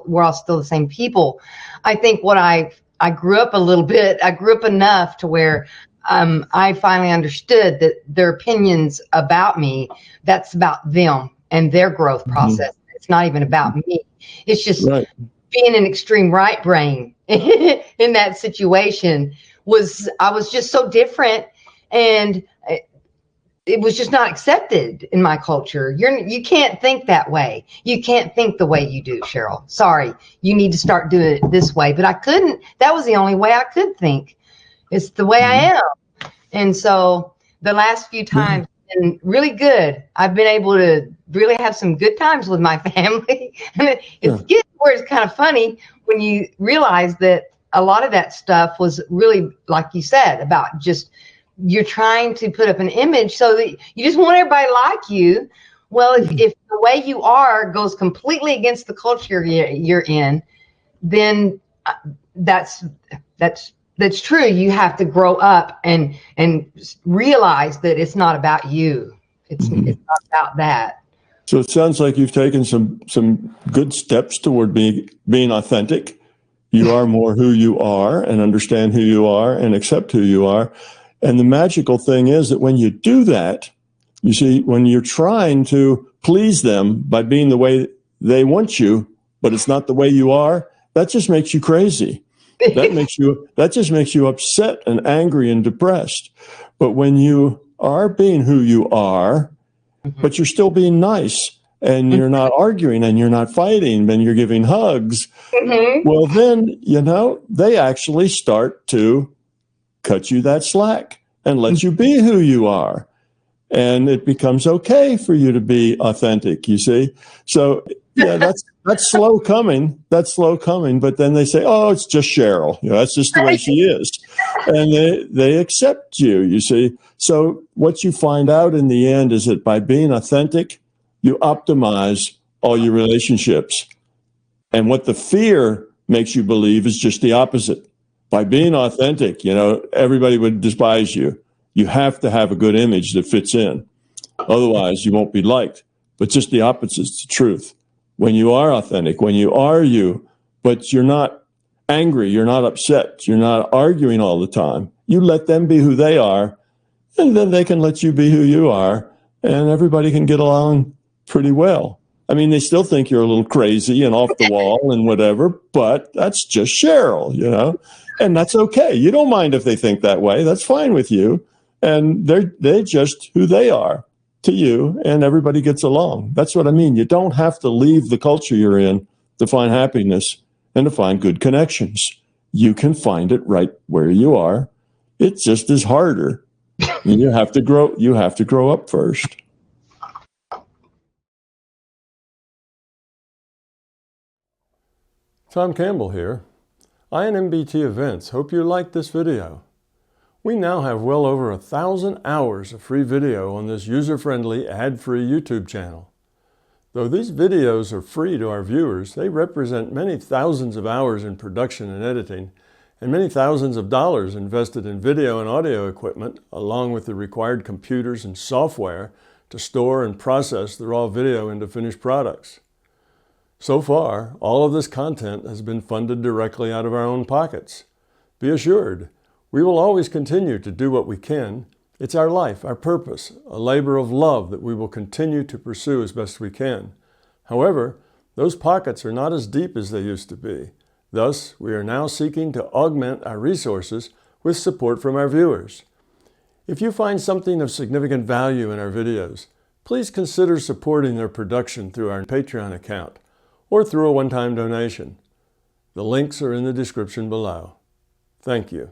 we're all still the same people. I think what I grew up a little bit. I grew up enough to where I finally understood that their opinions about me, that's about them and their growth process. Mm-hmm. It's not even about me. It's just right. Being an extreme right brain in that situation. I was just so different, and it was just not accepted in my culture. You can't think that way. You can't think the way you do, Cheryl. Sorry, you need to start doing it this way. But I couldn't. That was the only way I could think. It's the way I am. And so the last few times have been really good. I've been able to really have some good times with my family. And it's getting where it's kind of funny when you realize that a lot of that stuff was really, like you said, about just you're trying to put up an image so that you just want everybody to like you. Well, if the way you are goes completely against the culture you're in, then that's true. You have to grow up and realize that it's not about you. It's not about that. So it sounds like you've taken some good steps toward being authentic. You are more who you are, and understand who you are and accept who you are. And the magical thing is that when you do that, you see, when you're trying to please them by being the way they want you, but it's not the way you are, that just makes you crazy. That just makes you upset and angry and depressed. But when you are being who you are, but you're still being nice, and you're not arguing, and you're not fighting, and you're giving hugs, well, then, they actually start to cut you that slack and let you be who you are. And it becomes okay for you to be authentic, you see? So, yeah, that's slow coming. That's slow coming. But then they say, oh, it's just Cheryl. That's just the way she is. And they accept you, you see? So what you find out in the end is that by being authentic, you optimize all your relationships. And what the fear makes you believe is just the opposite. By being authentic, everybody would despise you. You have to have a good image that fits in. Otherwise, you won't be liked. But just the opposite is the truth. When you are authentic, when you are you, but you're not angry, you're not upset, you're not arguing all the time, you let them be who they are, and then they can let you be who you are, and everybody can get along pretty well. I mean, they still think you're a little crazy and off the wall and whatever, but that's just Cheryl, and that's okay. You don't mind if they think that way. That's fine with you. And they're just who they are to you, and everybody gets along. That's what I mean. You don't have to leave the culture you're in to find happiness and to find good connections. You can find it right where you are. It just is harder. You have to grow up first. Tom Campbell here. INMBT Events. Hope you liked this video. We now have well over 1,000 hours of free video on this user-friendly, ad-free YouTube channel. Though these videos are free to our viewers, they represent many thousands of hours in production and editing, and many thousands of dollars invested in video and audio equipment, along with the required computers and software to store and process the raw video into finished products. So far, all of this content has been funded directly out of our own pockets. Be assured, we will always continue to do what we can. It's our life, our purpose, a labor of love that we will continue to pursue as best we can. However, those pockets are not as deep as they used to be. Thus, we are now seeking to augment our resources with support from our viewers. If you find something of significant value in our videos, please consider supporting their production through our Patreon account or through a one-time donation. The links are in the description below. Thank you.